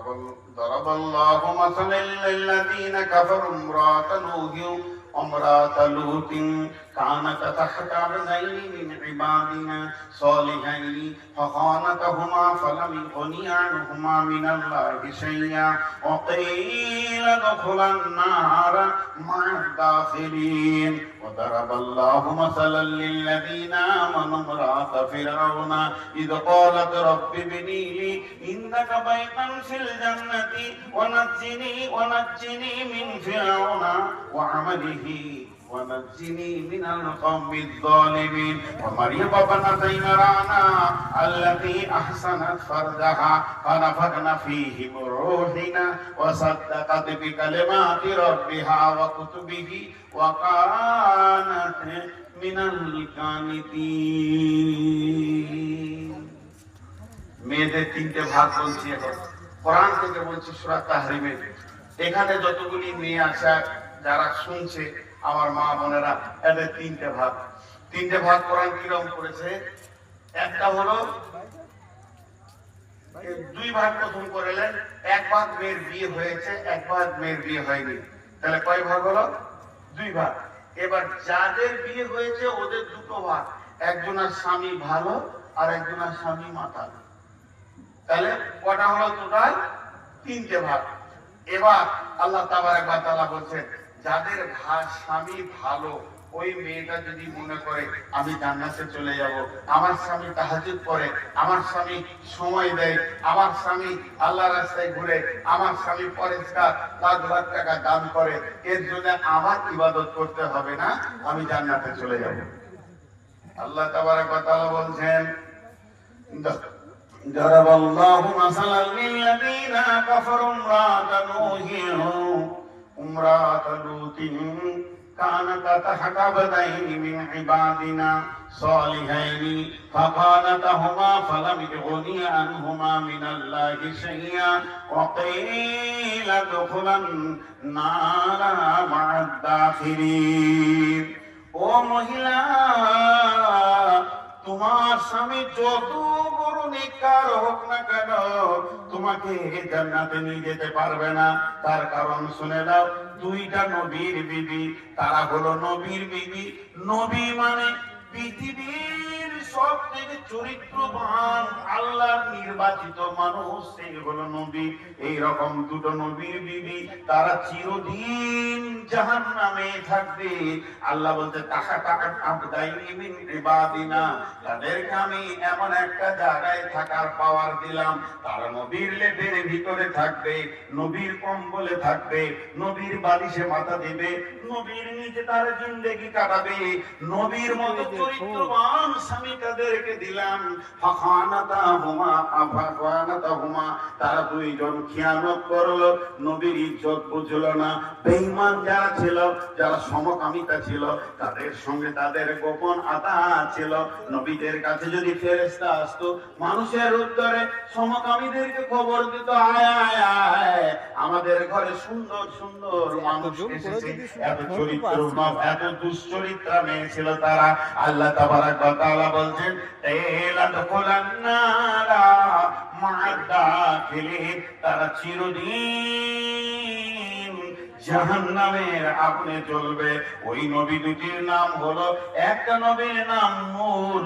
ضرب الله مثلا للذين كفروا امرأة نوح وامرأة لوط كانتا تحت عبدين من عبادنا صالحين فخانتهما فلم يغنيا عنهما من الله شيئا وقيل ادخلا النار مع الداخلين وضرب الله مثلا للذين آمنوا امرأة فرعون إذ قالت رب ابن لي عندك بيتا في الجنة ونجني من فرعون وعمله ونجني من القوم الظالمين ومريم ابنة عمران التي أحسنت فرجها فنفخنا فيه من روحنا وصدقت بكلمات ربها وكتبه وكانت من القانتين মেয়েদের তিনটে ভাগ বলছি এখন কোরআন থেকে বলছি সূরা তাহরিমে এখানে যতগুলি মেয়ে আছে যারা শুনছে আমার মা বোনেরা এদের তিনটে ভাগ কোরআন কিরকম করেছে একটা হলো দুই ভাগ প্রথম করলেন এক ভাগ মেয়ের বিয়ে হয়েছে এক ভাগ মেয়ের বিয়ে হয়নি তাহলে কয় ভাগ হলো দুই ভাগ এবার যাদের বিয়ে হয়েছে ওদের দুটো ভাগ একজনের স্বামী ভালো আর একজনের স্বামী মাতাল তাহলে কটা হলো টোটাল তিনটে ভাগ এবার আল্লাহ তাবারক ওয়া তাআলা বলছেন যাদের স্বামী ভালো ওই মেয়েটা যদি মনে করে আমি জান্নাতে চলে যাব আমার স্বামী তাহাজ্জুদ করে আমার স্বামী সময় দেয় আমার স্বামী আল্লাহর রাস্তায় ঘুরে আমার স্বামী পরেশগার লাখ লাখ টাকা দান করে এর জন্য আমার ইবাদত করতে হবে না আমি জান্নাতে চলে যাব আল্লাহ তাবারক ওয়া তাআলা বলছেন ضرب الله مثلا للذين كفروا امرأة نوح وامرأة لوط كانتا تحت عبدين من عبادنا صالحين فخانتهما فلم يغنيا عنهما من الله شيئا وقيل ادخلا النار مع الداخلين ও মহিলা তোমার স্বামী যত বড় নেককার হোক না কেন তোমাকে জান্নাতে নিয়ে যেতে পারবে না তার কারণ শুনে দাও দুইটা নবীর বিবি তারা হলো নবীর বিবি নবী মানে পৃথিবীর সব থেকে চরিত্রবান আল্লাহর নির্বাচিত মানুষ সেই হলো নবী এইরকম দুটো নবীর বিবি তারা চিরদিন জাহান্নামে থাকবে আল্লাহ বলতে তাদেরকে আমি এমন একটা জায়গায় থাকার পাওয়ার দিলাম তারা নবীর লেপের ভিতরে থাকবে নবীর কম্বলে থাকবে নবীর বালিশে মাথা দিবে নবীর নিচে তার জিন্দেগি কাটাবে নবীর মতো চরিত্রবান স্বামী তাদেরকে দিলাম তারা দুইজন খিয়ানত করলো নবীর ইজ্জত বুঝলো না বেঈমান যারা ছিল যারা সমকামিতা ছিল তাদের সঙ্গে তাদের গোপন আতাত ছিল নবীদের কাছে যদি ফেরেশতা আসতো মানুষের উত্তরে সমকামীদেরকে খবর দিত আয় আয় আয় আমাদের ঘরে সুন্দর সুন্দর মানুষ এসেছে এত চরিত্রবান এত দুশ্চরিত্রা মেয়ে ছিল তারা আল্লাহ তাবারক ওয়া তাআলা বলছেন তারা চিরদিন জাহান্নামের আগুনে জ্বলবে ওই নবী দুটির নাম হলো একটা নবীর নাম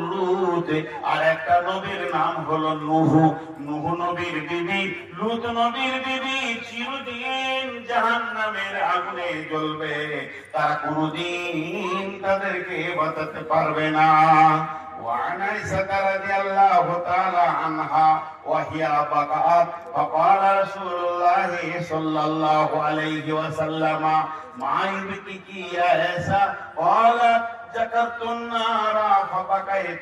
লূত আর একটা নবীর নাম হলো নূহ নূহ নবীর বিবি লূত নবীর বিবি চিরদিন জাহান্নামের আগুনে জ্বলবে তারা কোনোদিন তাদেরকে বাঁচাতে পারবে না وعن عائشة رضي الله تعالى عنها وهي بكت فقال رسول الله صلى الله عليه وسلم ما يبكيك يا عائشة قالت ذكرت النار فبكيت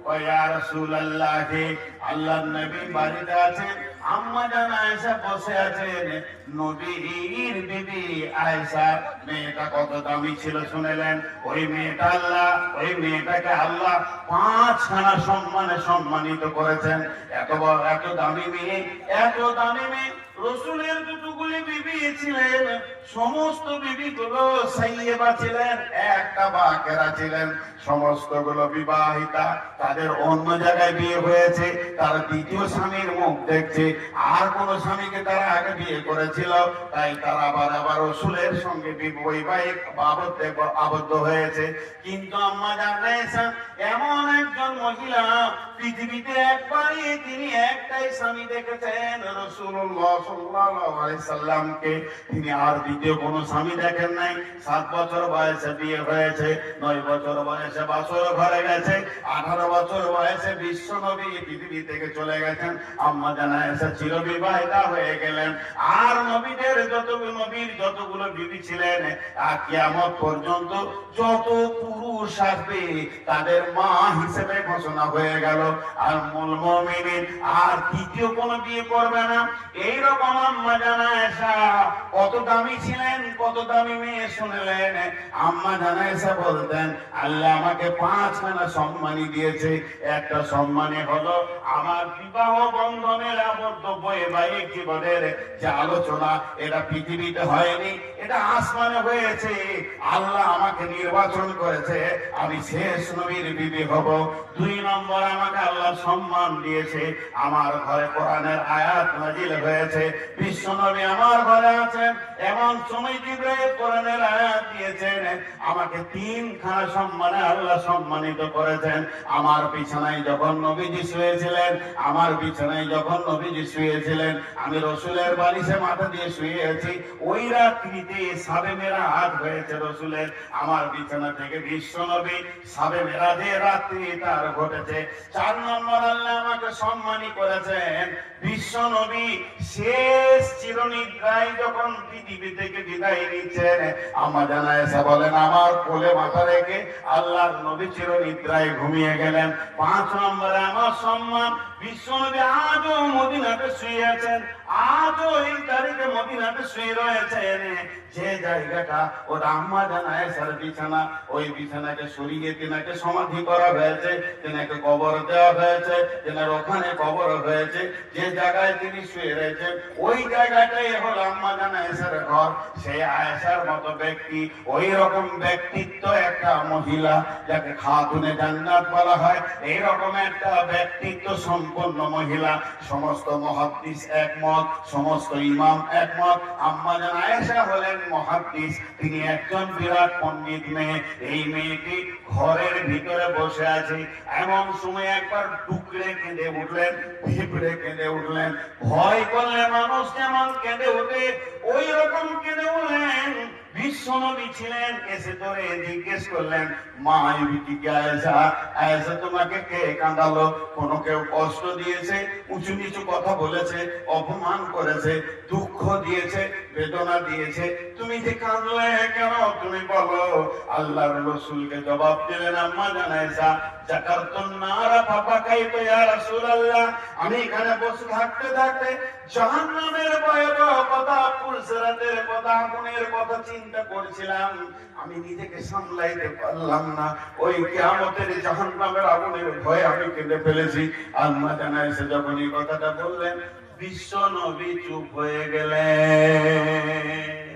ويا رسول الله আল্লাহর নবী বাড়িতে আছেন আম্মা জান আয়েশা বসে আছেন নবীর বিবি আয়েশা মেয়েটা কত দামি ছিল শুনলেন ওই মেয়েটাকে আল্লাহ 5 খানা সম্মানে সম্মানিত করেছেন এত বড় এত দামি মেয়ে রাসূলের যতগুলি বিবি ছিলেন সমস্ত বিবিগুলো সাইয়্যিবা ছিলেন একটা বাকেরা ছিলেন সমস্তগুলো বিবাহিতা তাদের অন্য জায়গায় বিয়ে হয়েছে তার দ্বিতীয় স্বামীর মুখ দেখছে আর কোন স্বামীকে তারা আগে বিয়ে করেছিল, তাই তারা আবার রসুলের সঙ্গে বৈবাহিক আবদ্ধ হয়েছে। কিন্তু আম্মা জানেন এমন একজন মহিলা পৃথিবীতে একবারই তিনি একটাই স্বামী দেখেছেন, রাসূলুল্লাহ সাল্লাল্লাহু আলাইহি সাল্লামকে। তিনি আর দ্বিতীয় কোনো স্বামী দেখেন নাই। 7 বছর বয়সে বিয়ে হয়েছে, 9 বছর বয়সে বাসর ঘরে গেছে, 18 বছর বয়সে বিশ্ব নবী পৃথিবী থেকে চলে গেছেন। আম্মা জানেন চিরবিবাহিতা হয়ে গেলেন। আর নবীর যতগুলো বিবি ছিলেন, আর কিয়ামত পর্যন্ত যত পুরুষ আসবে তাদের মা হিসেবে ঘোষণা হয়ে গেল। আর মূল মুমিনিন আর তৃতীয় কোন বিয়ে করবে না। এইরকম আম্মা জানা এসা কত দামি ছিলেন, কত দামি মেয়ে শুনলেন। আম্মা জানা এসা বলতেন, আল্লাহ আমাকে 5খানা সম্মানী দিয়েছে। একটা সম্মানী হলো আমার বিবাহ বন্ধনের আবদ্ধ বৈবাহিক জীবনের যে আলোচনা, এটা পৃথিবীতে হয়নি, এটা আসমানে হয়েছে। আল্লাহ আমাকে নির্বাচন করেছে, আমি শেষ নবীর বিবি হব। 2 নম্বর, আমাকে আল্লাহ সম্মান দিয়েছে, আমার ঘরে কোরআনের আয়াত নাজিল হয়েছে, বিশ্ব নবী আমার ঘরে আছেন, এমন সময় জিবরাইল কোরআনের আয়াত দিয়েছেন। আমাকে 3খানা সম্মানে আল্লাহ সম্মানিত করেছেন। আমার বিছানায় যখন নবীজি শুয়েছিলেন, আমি রসুলের বালিশে মাথা দিয়ে শুয়েছি। ওই রাত্রিতে সাবে মেরাজ হয়েছে রসুলের। আমার বিছানা থেকে বিশ্ব নবী সাবে মেরাজের রাত্রি তার ঘটেছে। 4 নম্বর, আল্লাহ আমাকে সম্মানী করেছেন, বিশ্ব নবী শেষ চিরনিদ্রায় যখন পৃথিবী থেকে বিদায় নিচ্ছেন, আম্মা জানা এসে বলেন আমার কোলে মাথা রেখে আল্লাহর নবী চিরনিদ্রায় ঘুমিয়ে গেলেন। 5 নম্বরে আমার সম্মান, বিশ্ব নবী আজও মদিনাতে শুয়ে আছেন, আজও এই তারিখে মদিনাতে শুয়ে রয়েছেন। যে জায়গাটা ওটা আম্মা জানা এসার বিছানা, ওই বিছানাকে সরিয়ে তিনাকে সমাধি করা হয়েছে, তিনাকে কবর দেওয়া হয়েছে, তিনার ওখানে কবর হয়েছে। যে জায়গায় তিনি শুয়ে রয়েছেন ওই জায়গাটাই হলো আম্মা জানা এসার ঘর। সেই আয়েশার মতো ব্যক্তি, ওই রকম ব্যক্তিত্ব একটা মহিলা যাকে খাতুনে জান্নাত বলা হয়, এইরকম একটা ব্যক্তিত্ব সম্পন্ন মহিলা। সমস্ত মুহাদ্দিস একমত, সমস্ত ইমাম একমত, আম্মা জানা আয়েশা হলেন মুহাদ্দিস। তিনি একজন বিরাট পণ্ডিত মেয়ে। এই মেয়েটি ঘরের ভিতরে বসে আছে, এমন সময় একবার ডুকরে কেঁদে উঠলেন, ভিপড়ে কেঁদে উঠলেন। ভয় করলে মানুষ যেমন কেঁদে ওঠে ওই রকম কেঁদে উঠলেন। বিশ্ব নবী ছিলেন, এসে ধরে জিজ্ঞেস করলেন, মা আয়েশা তোমাকে কে কাঁদালো? কোনো কেউ কষ্ট দিয়েছে, উঁচু নিচু কথা বলেছে, অপমান করেছে, দুঃখ দিয়েছে, বেদনা দিয়েছে, তুমি যে কাঁদলে কেন? তুমি বলো। আল্লাহর রাসূলকে জবাব দিলেন আম্মা জানা আয়েশা, যাকারতুন নারা ফাবাকাইতু ইয়া রাসূলুল্লাহ, আমি এখানে বসে থাকতে থাকতে জাহান্নামের ভয়াবহ কথা, পুলসিরাতের কথা, আগুনের কথা চিন্তা করছিলাম। আমি নিজেকে সামলাইতে পারলাম না। ওই কিয়ামতের জাহান্নামের আগুনের ভয়ে আমি কেঁদে ফেলেছি। আম্মা জানা আয়েশা যখন এই কথাটা বললেন, বিশ্ব নবী চুপ হয়ে গেলেন।